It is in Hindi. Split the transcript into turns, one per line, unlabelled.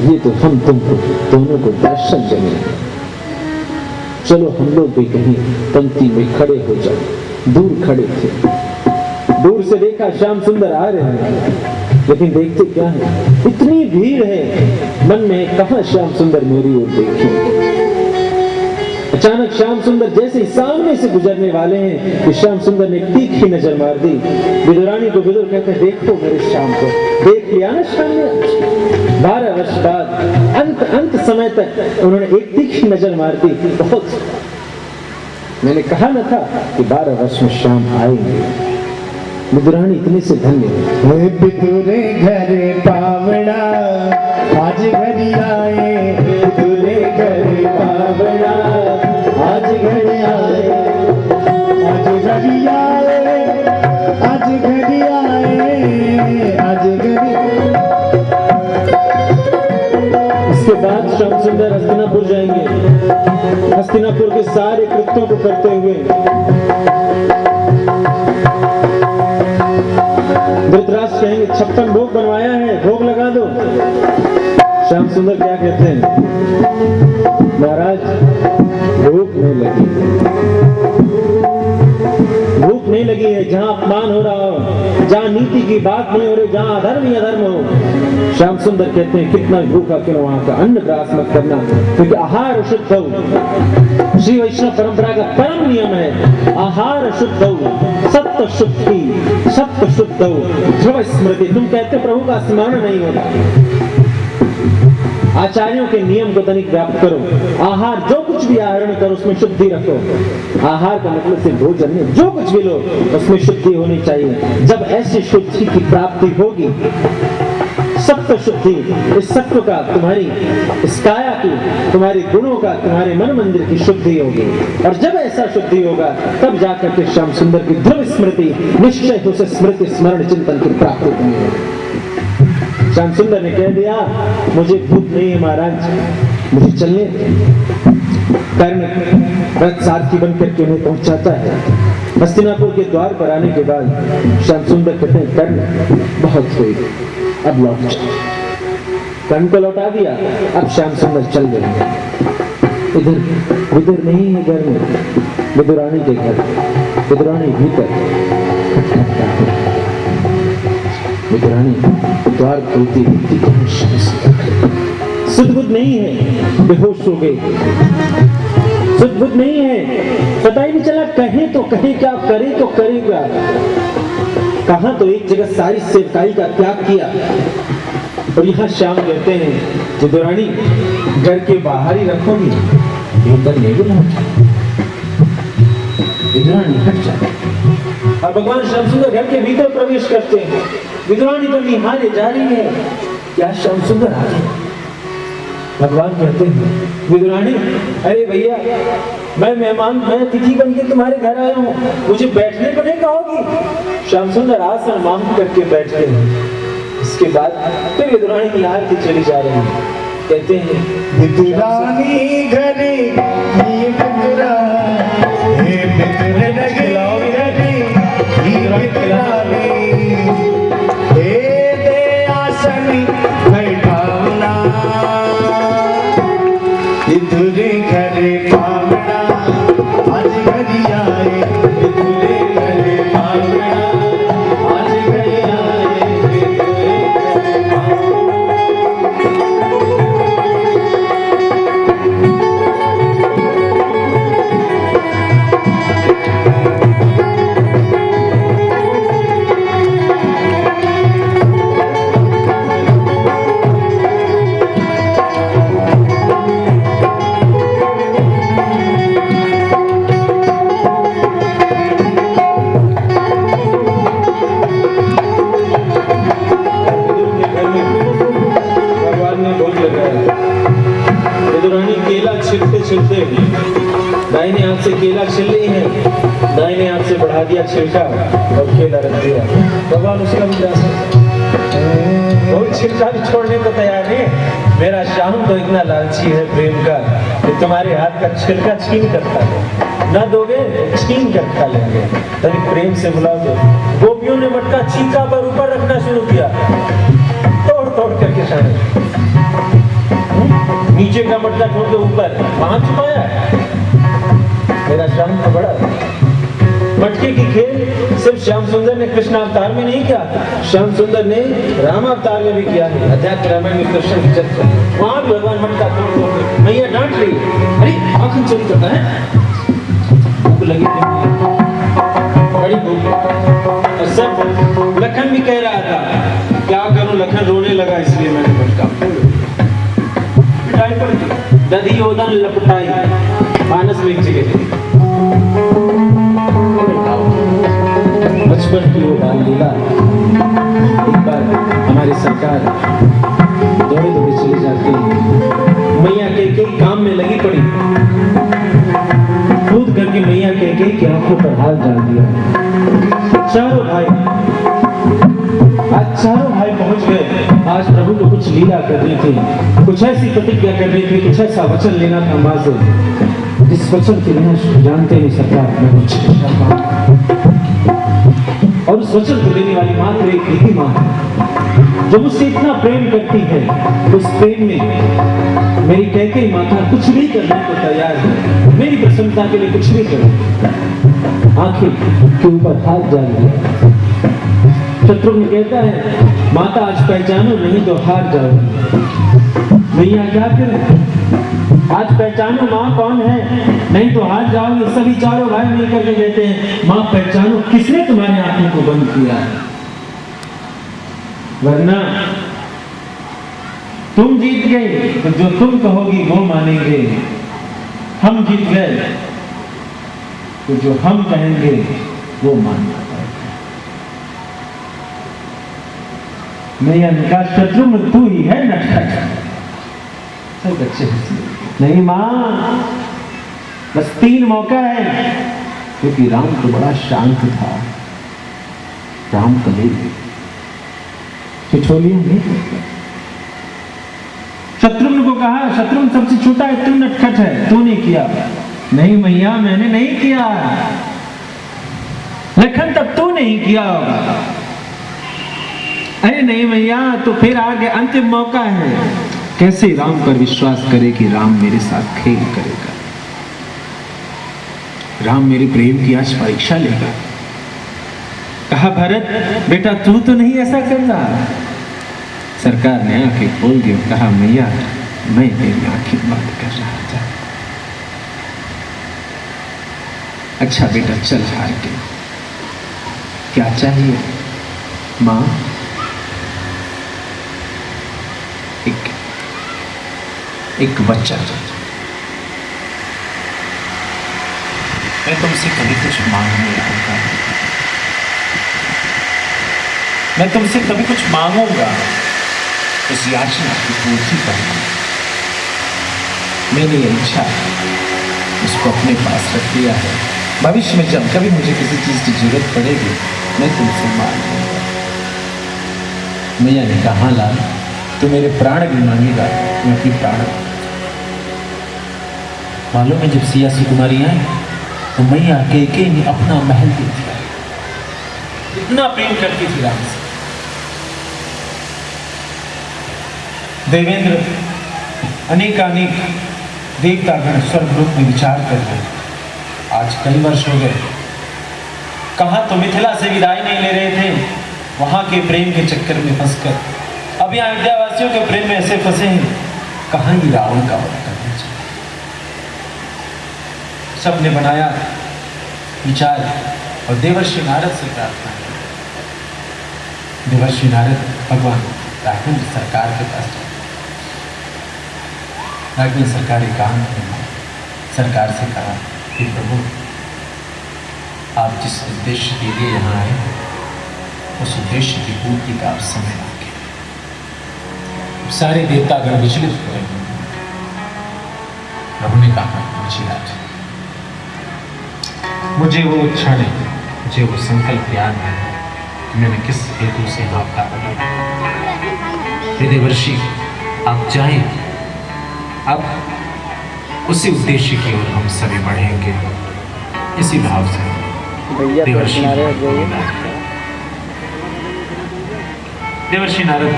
ये तो हम तुमको दोनों को दर्शन देंगे। चलो हम लोग भी कहीं पंक्ति में खड़े हो जाओ। दूर खड़े थे, दूर से देखा श्याम सुंदर आ रहे हैं, लेकिन देखते क्या है, इतनी भीड़ है, मन में कहां श्याम सुंदर मेरी ओर देखे। अचानक श्याम सुंदर जैसे ही सामने से गुजरने वाले हैं कि श्याम सुंदर ने तीखी नजर मार दी। विदुरानी को विदुर कहते हैं, देखो मेरे श्याम को, देख लिया ना श्याम ने। 12 वर्ष बाद अंत समय तक उन्होंने एक तीखी नजर मार दी। बहुत, मैंने कहा न था कि 12 वर्ष में श्याम आएंगे। विदुरानी इतने से धन्य है।
बिदुरे घर पावड़ा आज घड़ी आए, बिदुरे घर पावड़ा आज घड़ी आए, आज घड़ी आए, आज घड़ी आए, आज घड़ी।
इसके बाद श्याम सुंदर हस्तिनापुर जाएंगे। हस्तिनापुर के सारे कृत्यों को करते हुए धृतराष्ट्र कहेंगे 56 भोग बनवाया है, भोग लगा दो। श्याम सुंदर क्या कहते हैं, महाराज भूख नहीं लगी, भूख नहीं लगी है। जहां अपमान हो रहा हो, जहां नीति की बात नहीं हो रही, जहां अधर्म ही अधर्म हो, श्याम सुंदर कहते हैं कितना भूखा क्यों, वहां का अन्न ग्रास मत करना, क्योंकि आहार शुद्ध हो। श्री वैष्णव परंपरा का परम नियम है, आहार शुद्ध हो, सत्य शुद्धि, सत्य शुद्ध हो, ध्रुव स्मृति। तुम कहते प्रभु का स्मरण नहीं होता। आचार्यों के नियम को तनिक व्याप्त करो। आहार जो कुछ भी आहरण करो उसमें शुद्धि रखो। आहार का मतलब सिर्फ भोजन नहीं, जो कुछ भी लो उसमें शुद्धि होनी चाहिए। जब ऐसी शुद्धि की प्राप्ति होगी, सत्व शुद्धि, इस सत्व का, तुम्हारी इस काया की, तुम्हारे गुणों का, तुम्हारे मन मंदिर की शुद्धि होगी। और जब ऐसा शुद्धि होगा तब जाकर के श्याम सुंदर की ध्रुव स्मृति, निश्चय उसे स्मृति स्मरण चिंतन की प्राप्ति होगी। श्याम सुंदर ने कह दिया, मुझे भूख नहीं है महाराज, मुझे चलने। कर्ण रथ सारथी बनकर के उन्हें पहुंचाता है। हस्तिनापुर के द्वार पर आने के बाद श्याम सुंदर कहते हैं, कर्ण बहुत हुई, अब लौट जाओ। कर्ण को लौटा दिया, अब श्याम सुंदर चल गए। इधर विदुर नहीं है घर में, विदुरानी के घर, विदुरानी भीतर। विदुरानी द्वार खोलती सुध-बुध नहीं है, बेहोश हो गई। सुध-बुध नहीं है, पता ही नहीं चला कहे तो कहे क्या, करे तो करेगा कहां। तो एक जगह सारी सेवकाई का त्याग किया। और यहाँ श्याम कहते हैं, विदुरानी घर के बाहर ही रखोगी, भीतर नहीं बुलाओगी। विदुरानी हट जाए और भगवान श्याम सुंदर घर के भीतर प्रवेश करते हैं। विदुरानी तो निहारे जा रही है, क्या श्याम सुंदर आ गए। भगवान कहते हैं, विदुरानी अरे भैया, मैं मेहमान, मैं अतिथि बन के तुम्हारे घर आया हूँ, मुझे बैठने को नहीं कहोगी। श्याम सुंदर आसन मांग करके बैठते हैं। इसके बाद फिर विदुरानी की आरती चली जा रही है। कहते हैं,
विदुरानी घरे ये विदुरा, ये विदुर नगरी घरे ये विदुरानी, हे दे आसन बैठावना, विदुरे घरे पावना आज घड़ी आए, विदुरे घरे पावना आज घड़ी आए, विदुरे घरे पावना।
दाहिने हाथ से केला छिल रही है, दाहिने हाथ से बढ़ा दिया छिलका और केला रख दिया। भगवान उसका भी जा सकता, वो छिलका भी छोड़ने को तैयार है। मेरा श्याम तो इतना लालची है प्रेम का कि तुम्हारे हाथ का छिलका छीन कर खा ले, ना दोगे छीन कर खा लेंगे। तभी प्रेम से बुला दो। गोपियों ने मटका चीका पर ऊपर रखना शुरू किया, तोड़ तोड़ करके शायद नीचे का मटका छोड़ के ऊपर वहां छुपाया है। मेरा श्याम तो बड़ा मटके की खेल सिर्फ श्याम सुंदर ने कृष्ण अवतार में नहीं किया, श्याम सुंदर ने राम अवतार में भी किया है। अध्यात्म रामायण में कृष्ण की चर्चा, वहां भी भगवान मटका तोड़ के मैया डांट रही, अरे आंखें चोरी करता है, भूख लगी थी, बड़ी भूख। और सब लखन भी कह रहा था क्या करूं, लखन रोने लगा इसलिए मैंने मटका पिटाई पड़ गई, दधी ओदन लपटाई, मानस में एक जगह थी। बचपन की वो बाल लीला एक बार हमारी सरकार दौड़े दौड़े चली जाती, मैया के काम में लगी पड़ी, कूद करके मैया के आंखों पर हाथ डाल दिया। चारों भाई पहुंच गए। आज प्रभु को कुछ लीला करनी थी, कुछ ऐसी प्रतिज्ञा करनी थी, कुछ ऐसा वचन लेना था मां से, जिस वचन के बिना जानते नहीं सरकार मैं कुछ नहीं कर पाऊंगा। और उस वचन को देने वाली मात्र एक ही मां है जो मुझसे इतना प्रेम करती है। उस प्रेम में मेरी कैकेयी माता कुछ भी करने को तैयार है, मेरी प्रसन्नता के लिए कुछ भी करे। आंखें के ऊपर हाथ डाल दिया। शत्रुघ्न कहता है माता आज पहचानो नहीं तो हार जाओगी। मैया क्या करें, आज पहचानो माँ कौन है, नहीं तो हार जाओगे। सभी चारों भाई मिल करके कहते हैं माँ पहचानो किसने तुम्हारी आंखों को बंद किया है, वरना तुम जीत गए तो जो तुम कहोगी वो मानेंगे, हम जीत गए तो जो हम कहेंगे वो मानना पड़ेगा। मैया ने कहा शत्रुघ्न तू ही है नटखट। सब बच्चे नहीं मां, बस 3 मौका है, क्योंकि राम तो बड़ा शांत था, राम कभी छिछोलियां नहीं करता। शत्रुघ्न को कहा शत्रुघ्न सबसे छोटा है, तू नटखट है, तूने किया। नहीं मैया मैंने नहीं किया। लखन तब तू नहीं किया होगा। अरे नहीं मैया, तो फिर आगे अंतिम मौका है। कैसे राम पर विश्वास करे कि राम मेरे साथ खेल करेगा, राम मेरे प्रेम की आज परीक्षा लेगा। कहा भरत बेटा तू तो नहीं ऐसा कर रहा। सरकार ने आंखें खोल दी और कहा मैया मैं तेरी आंखें बंद कर रहा था। अच्छा बेटा चल हार के, क्या चाहिए मां? एक बच्चा। मैं तुमसे कभी कुछ मांगने आऊंगा, मैं तुमसे कभी कुछ मांगूंगा, उस याचना की पूर्ति करूंगा। मैंने ये इच्छा उसको अपने पास रख दिया है। भविष्य में जब कभी मुझे किसी चीज की जरूरत पड़ेगी मैं तुमसे मांगूंगा। मैया ने कहा हाँ लाल, तू मेरे प्राण भी मांगेगा, मैं अपनी प्राण। मालूम है जब सिया सुकुमारी आई तो मैया कैकेयी ने अपना महल दे दिया। इतना प्रेम करती थी राम से। देवेंद्र अनेकानेक देवतागण स्वर्गलोक में विचार कर रहे। आज कई वर्ष हो गए, कहा तो मिथिला से विदाई नहीं ले रहे थे, वहां के प्रेम के चक्कर में फंसकर अब यहाँ अयोध्यावासियों के प्रेम में ऐसे फंसे हैं, कहाँ ही रावण का वध करना चाहिए। सबने बनाया विचार और देवर्षि नारद से प्रार्थना की। देवर्षि नारद भगवान राघवेंद्र सरकार के पास गए। राघवेंद्र सरकार एकांत में सरकार से कहा कि प्रभु आप जिस उद्देश्य के लिए यहाँ आए उस उद्देश्य की पूर्ति का आप समय आ गया। सारे देवतागण विचलित हुए। प्रभु ने कहा मुझे मुझे वो क्षण, मुझे वो संकल्प याद है कि मैंने किस हेतु से आपका देवर्षि आप जाएं, अब उसी उद्देश्य की ओर हम सभी बढ़ेंगे। इसी भाव से देवर्षि नारद